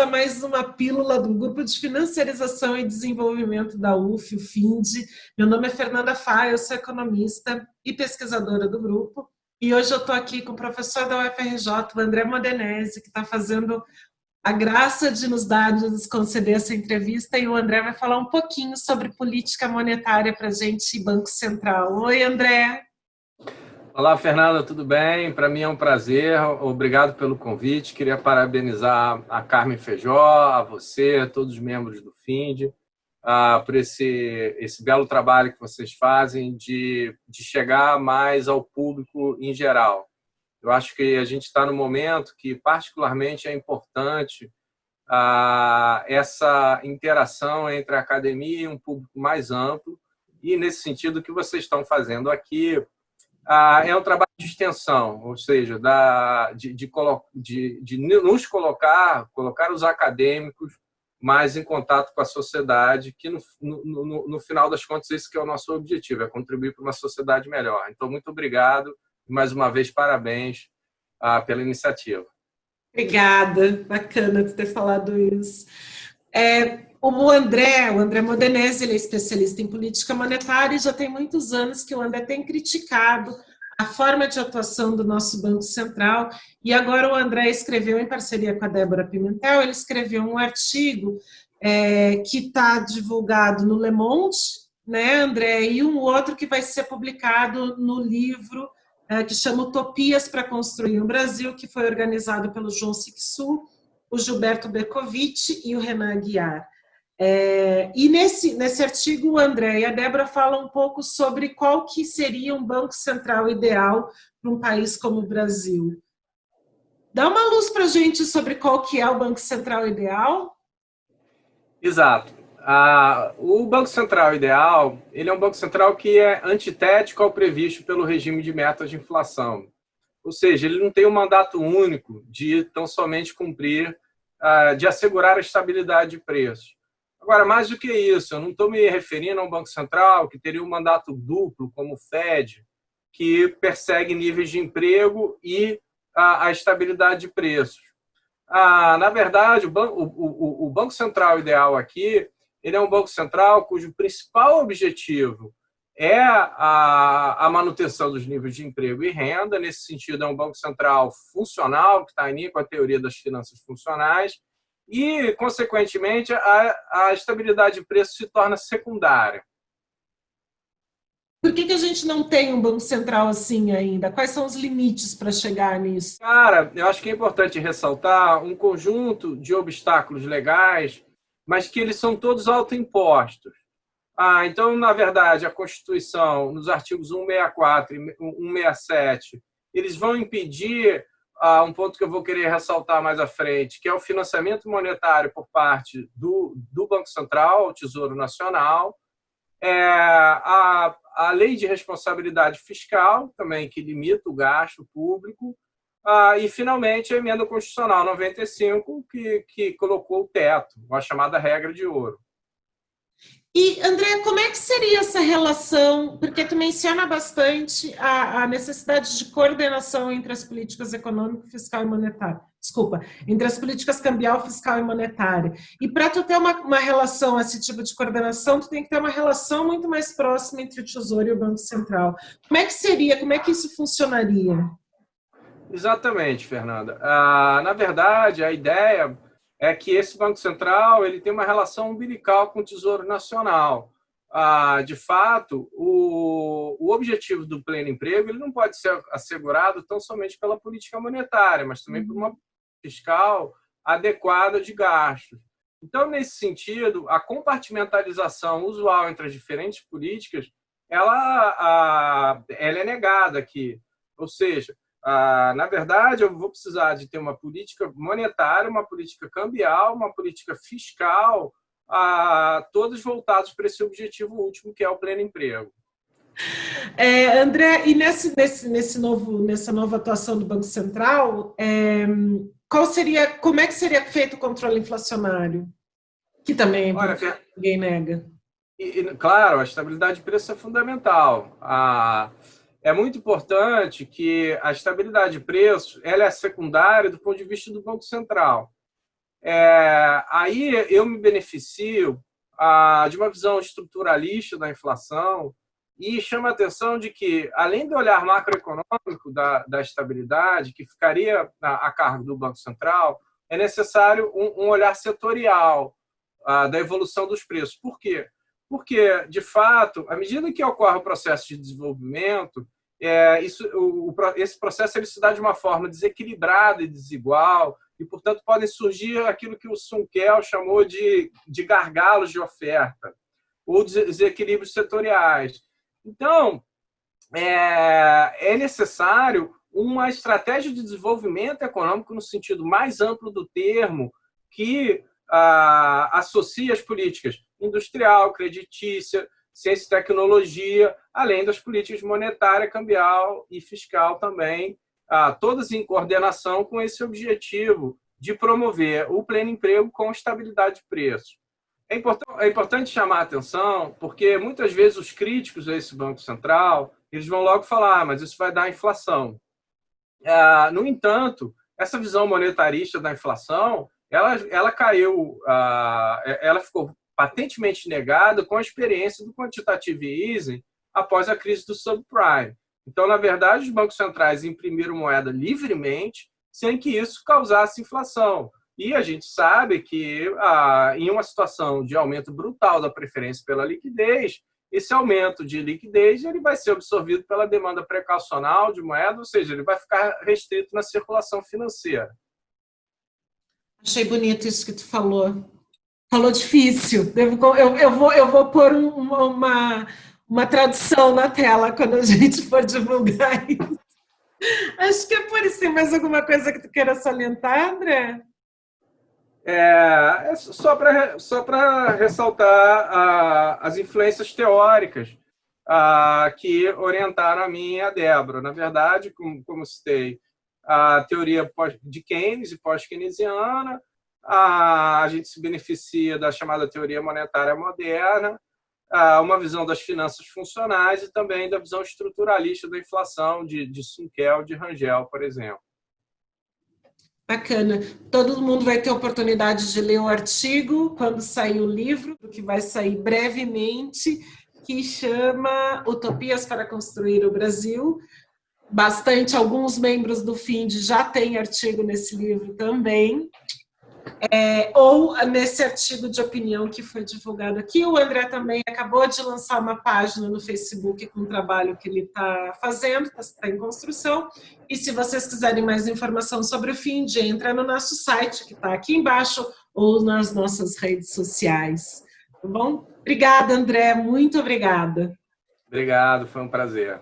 a mais uma pílula do Grupo de Financiarização e Desenvolvimento da UF, o FINDE. Meu nome é Fernanda Faia, eu sou economista e pesquisadora do grupo. E hoje eu estou aqui com o professor da UFRJ, o André Modenese, que está fazendo a graça de nos conceder essa entrevista. E o André vai falar um pouquinho sobre política monetária para a gente e Banco Central. Oi, André. Olá, Fernanda, tudo bem? Para mim é um prazer, obrigado pelo convite. Queria parabenizar a Carmen Feijó, a você, a todos os membros do FINDE, por esse belo trabalho que vocês fazem de chegar mais ao público em geral. Eu acho que a gente está no momento que, particularmente, é importante essa interação entre a academia e um público mais amplo, e, nesse sentido, o que vocês estão fazendo aqui é um trabalho de extensão, ou seja, de nos colocar os acadêmicos mais em contato com a sociedade, que no final das contas esse que é o nosso objetivo, é contribuir para uma sociedade melhor. Então, muito obrigado e mais uma vez parabéns pela iniciativa. Obrigada, bacana de ter falado isso. O André Modenese, ele é especialista em política monetária e já tem muitos anos que o André tem criticado a forma de atuação do nosso Banco Central, e agora o André escreveu, em parceria com a Débora Pimentel, ele escreveu um artigo que está divulgado no Le Monde, né, André, e um outro que vai ser publicado no livro que chama Utopias para Construir um Brasil, que foi organizado pelo João Sixu, o Gilberto Bercovitch e o Renan Aguiar. E nesse artigo, o André e a Débora falam um pouco sobre qual que seria um banco central ideal para um país como o Brasil. Dá uma luz para a gente sobre qual que é o banco central ideal? Exato. O Banco Central ideal, ele é um banco central que é antitético ao previsto pelo regime de metas de inflação. Ou seja, ele não tem um mandato único de tão somente cumprir, de assegurar a estabilidade de preços. Agora, mais do que isso, eu não estou me referindo a um Banco Central que teria um mandato duplo, como o Fed, que persegue níveis de emprego e a estabilidade de preços. Na verdade, o Banco Central ideal aqui, ele é um Banco Central cujo principal objetivo é a manutenção dos níveis de emprego e renda. Nesse sentido, é um Banco Central funcional, que está alinhado com a teoria das finanças funcionais, e, consequentemente, a estabilidade de preço se torna secundária. Por que a gente não tem um Banco Central assim ainda? Quais são os limites para chegar nisso? Cara, eu acho que é importante ressaltar um conjunto de obstáculos legais, mas que eles são todos autoimpostos. Então, na verdade, a Constituição, nos artigos 164 e 167, eles vão impedir um ponto que eu vou querer ressaltar mais à frente, que é o financiamento monetário por parte do Banco Central, o Tesouro Nacional, a lei de responsabilidade fiscal, também, que limita o gasto público, e, finalmente, a emenda constitucional 95, que colocou o teto, a chamada regra de ouro. E, André, como é que seria essa relação? Porque tu menciona bastante a necessidade de coordenação entre as políticas econômica, fiscal e monetária. Desculpa, entre as políticas cambial, fiscal e monetária. E para tu ter uma relação, esse tipo de coordenação, tu tem que ter uma relação muito mais próxima entre o Tesouro e o Banco Central. Como é que seria? Como é que isso funcionaria? Exatamente, Fernanda. Na verdade, a ideia é que esse Banco Central ele tem uma relação umbilical com o Tesouro Nacional. De fato, o objetivo do pleno emprego ele não pode ser assegurado tão somente pela política monetária, mas também por uma fiscal adequada de gastos. Então, nesse sentido, a compartimentalização usual entre as diferentes políticas ela é negada aqui. Ou seja, na verdade, eu vou precisar de ter uma política monetária, uma política cambial, uma política fiscal, todos voltados para esse objetivo último, que é o pleno emprego. André, e nessa nova atuação do Banco Central, como é que seria feito o controle inflacionário? Que também ninguém nega. Claro, a estabilidade de preço é fundamental. É muito importante que a estabilidade de preços ela é secundária do ponto de vista do Banco Central. Aí eu me beneficio de uma visão estruturalista da inflação e chama a atenção de que, além do olhar macroeconômico da estabilidade, que ficaria a cargo do Banco Central, é necessário um olhar setorial da evolução dos preços. Por quê? Porque, de fato, à medida que ocorre o processo de desenvolvimento, esse processo ele se dá de uma forma desequilibrada e desigual, e, portanto, podem surgir aquilo que o Sunkel chamou de gargalos de oferta, ou desequilíbrios setoriais. Então, é necessário uma estratégia de desenvolvimento econômico no sentido mais amplo do termo, que associa as políticas industrial, creditícia, ciência e tecnologia, além das políticas monetária, cambial e fiscal também, todas em coordenação com esse objetivo de promover o pleno emprego com estabilidade de preços. É importante chamar a atenção, porque muitas vezes os críticos a esse Banco Central, eles vão logo falar, mas isso vai dar inflação. No entanto, essa visão monetarista da inflação, ela caiu, ela ficou patentemente negada com a experiência do quantitative easing após a crise do subprime. Então, na verdade, os bancos centrais imprimiram moeda livremente, sem que isso causasse inflação. E a gente sabe que, em uma situação de aumento brutal da preferência pela liquidez, esse aumento de liquidez ele vai ser absorvido pela demanda precaucional de moeda, ou seja, ele vai ficar restrito na circulação financeira. Achei bonito isso que tu falou. Falou difícil. Eu vou pôr uma tradução na tela quando a gente for divulgar isso. Acho que é por isso. Tem mais alguma coisa que tu queira salientar, André? Só para ressaltar as influências teóricas que orientaram a mim e a Débora. Na verdade, como citei, a teoria de Keynes e pós-keynesiana, a gente se beneficia da chamada teoria monetária moderna, uma visão das finanças funcionais e também da visão estruturalista da inflação de Sunkel, de Rangel, por exemplo. Bacana. Todo mundo vai ter oportunidade de ler o artigo quando sair o livro, que vai sair brevemente, que chama Utopias para Construir o Brasil. Alguns membros do FIND já têm artigo nesse livro também. Ou nesse artigo de opinião que foi divulgado aqui. O André também acabou de lançar uma página no Facebook com o trabalho que ele está fazendo, está em construção. E se vocês quiserem mais informação sobre o FIND, entra no nosso site, que está aqui embaixo, ou nas nossas redes sociais. Tá bom? Obrigada, André. Muito obrigada. Obrigado, foi um prazer.